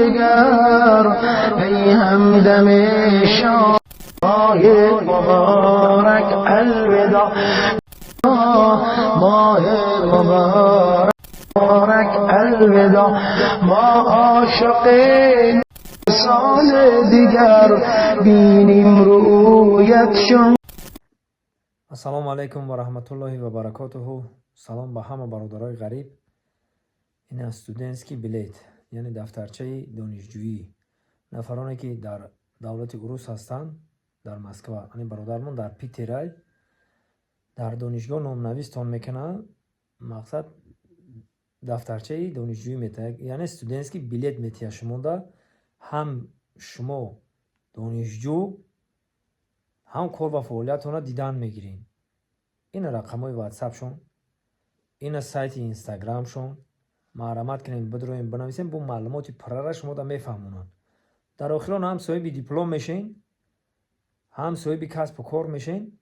دگر ای همدم شاه مبارک الوداع ماه مبارک الوداع ما عاشق سال دیگر بینیم رویت شون. السلام علیکم و رحمت الله و برکاته. سلام به همه برادرای غریب. این استودنتسکی بلیت یعنی دفترچه دانشجویی نفرانی که در دولت روس هستند در مسکو، یعنی برادرمون در پیترای در دانشگاه نامنویستان میکنه. مقصد دفترچه دانشجویی میته، یعنی استودنتسکی بلیت میته. شما دا هم شما دانشجو هم کار و فعالیتونه دیدن میگیرین. این رقمای واتساپ شون، این سایت اینستاگرام شون معلومات کنین، بدروین بنویسین، بو معلوماتی پرره شما دا میفهمونن. در آخران هم صاحب دیپلم میشین، هم صاحب کسب و کار میشین،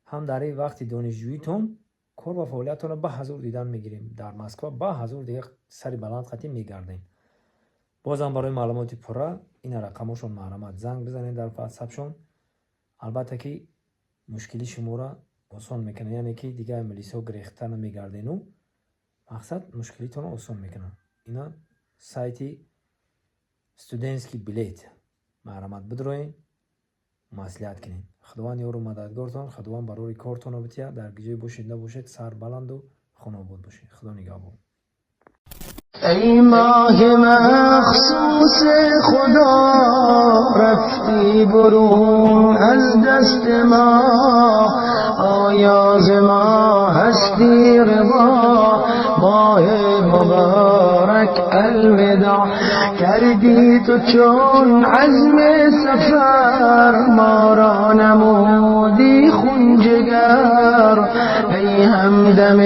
هم در این وقت دانشجوییتون کار و فعالیتون به حضور دیدن میگیریم. در مسکو به حضور دیگه سری بلند خطی میگردین. بازم برای معلوماتی پرره این رقمشون معلومات زنگ بزنین در واتساپ شون. البته که مشکلی شما را آسان میکنه، یعنی که دیگه ملیسا گریخته نمیگردین و مقصد مشکلیتون آسان میکنه. اینا سایتی استودنتسکی بلیت معلومات بدروین، مصلحت کنین. خداوند یارو مددگارتون، خداوند برای کارتون بتیه. در گیجه باشید نباشید، سر بلند و خونابود باشید. خدا نگهبان. ای ماه مخصوص خدا رفتی برون از دست ما، آیاز ما هستی رضا ماه مبارک الوداع. کردی تو چون عزم سفر ما را نمودی خون جگر، ای همدم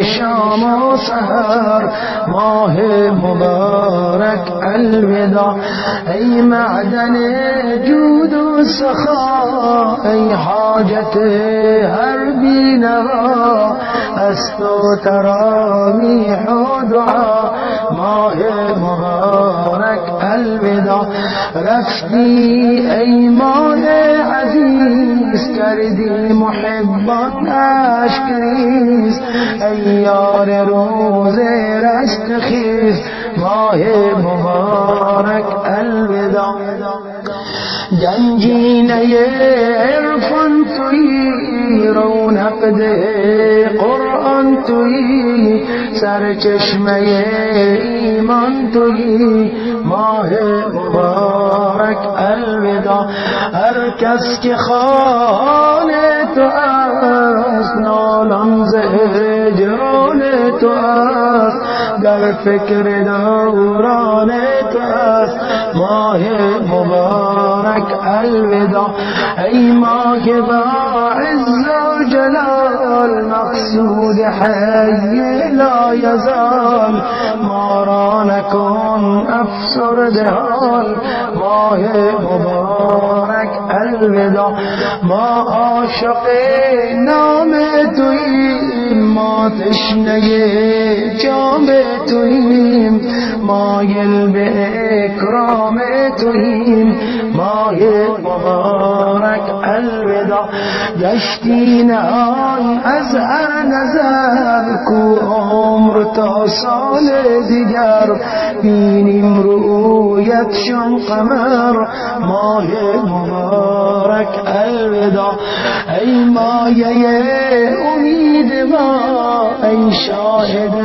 شام و سحر ماه مبارک الوداع. ای معدن جود و سخا، ای حاجت هر بینوا، از تو ترامیح و دعا ماه مبارک الوداع. رفتی ای ماه عزیز، کردی محبان اشکریز، ای یار روز رستخیز ماه مبارک الوداع. گنجینه عرفان تویی، رونق ده قرآن تویی، سرچشمه ایمان تویی ماه مبارک الوداع. هر کس که خانه تو است، نالان ز هجران تو است، در فکر دوران تو است ماه مبارک الوداع. ای ماه با عز و جلال، مقصود حی لا یزال، ما را نکن افسرده حال ماه مبارک الوداع. ما عاشق نام توییم، ما تشنه جام توییم، مایل به اکرام توییم ماه مبارک الوداع. گشتی نهان از هر نظر، کو عمر تا سال دیگر بینیم رویت شون قمر ماه مبارک الوداع. ای مایه امید ما، ای شاهد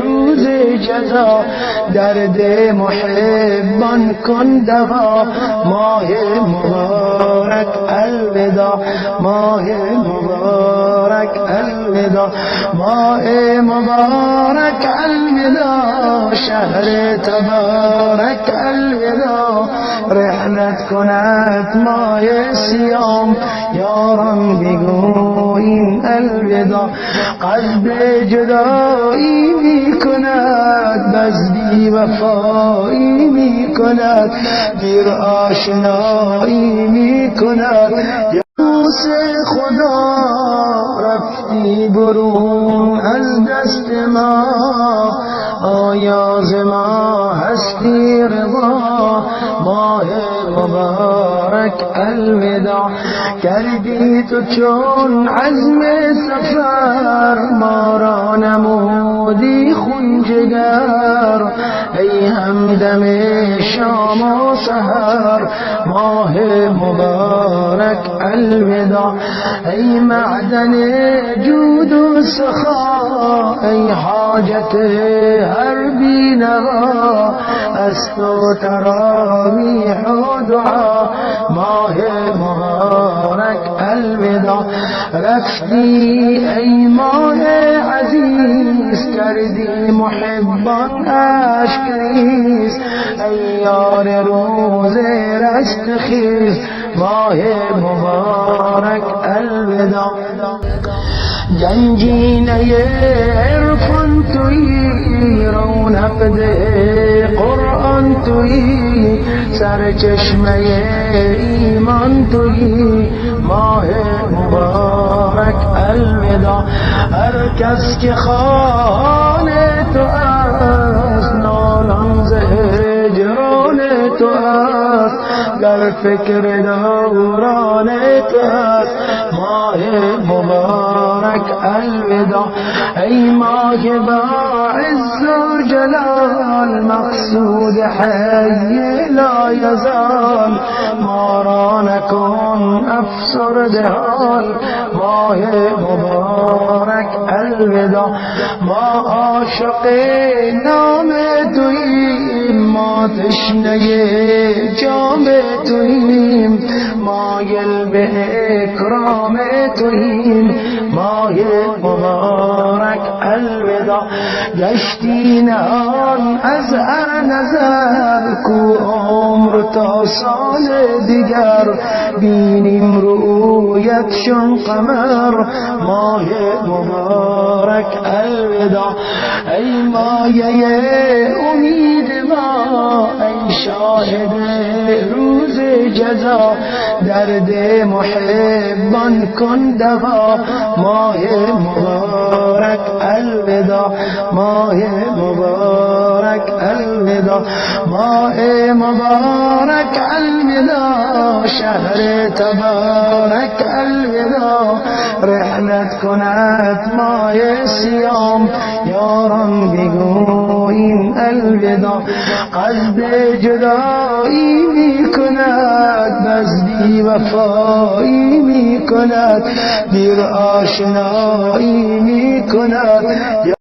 روز جزا، درد محبان کن دوا ماه مبارک الوداع. ماه مبارک الوداع، ماه مبارک الوداع. شهر تبارک الوداع، رحلت کند ماه سیام، یاران بگوین الوداع. قلب جدایی می کند، بس بی وفایی می کند، دیر آشنایی می کند. عروس خدا رفتی برون از دست ما، آیا ز ما هستی رضا؟ ماه مبارک الوداع کردی تو چون عزم سفر، ما را نمودی خون جگر، ای همدم شام و سحر. ماه مبارک الوداع ای معدن جود و سخا، ای حاجت هر بینوا، از تو تراویح و دعا. ماه مبارک الوداع رفتی ای ماه عزیز، کردی محبان اشک ریز، ای یار روز رستخیز. ماه مبارک الوداع گنجینه عرفان تویی، رونق قرآن تویی، سرچشمه ایمان تویی. ماه مبارک الوداع هر کس که خانه تو است، نالان ز هجران تو است، در فکر دوران تو است. ماه مبارک الوداع ای ماه با عز و جلال، مقصود حی لا یزال، ما را نکن افسرده حال. ماه مبارک الوداع ما عاشق نام توییم، ما تشنه جام توییم، مایل به اکرام توییم. ماه مبارک الوداع گشتی نهان از هر نظر، کو عمر تا سال دیگر، بینیم رویت چون قمر. ماه مبارک الوداع ای مایه امید ما، ای شاهد روز جزا، درد محبان کن دوا. ماه مبارک الوداع ماه مبارک الوداع ماه مبارک الوداع شهر تبارک الوداع رحلت کند ماه سیام یاران بگوییم الوداع قصد جدایی می کند بزدی وفایی می کند دیر آشنایی می کند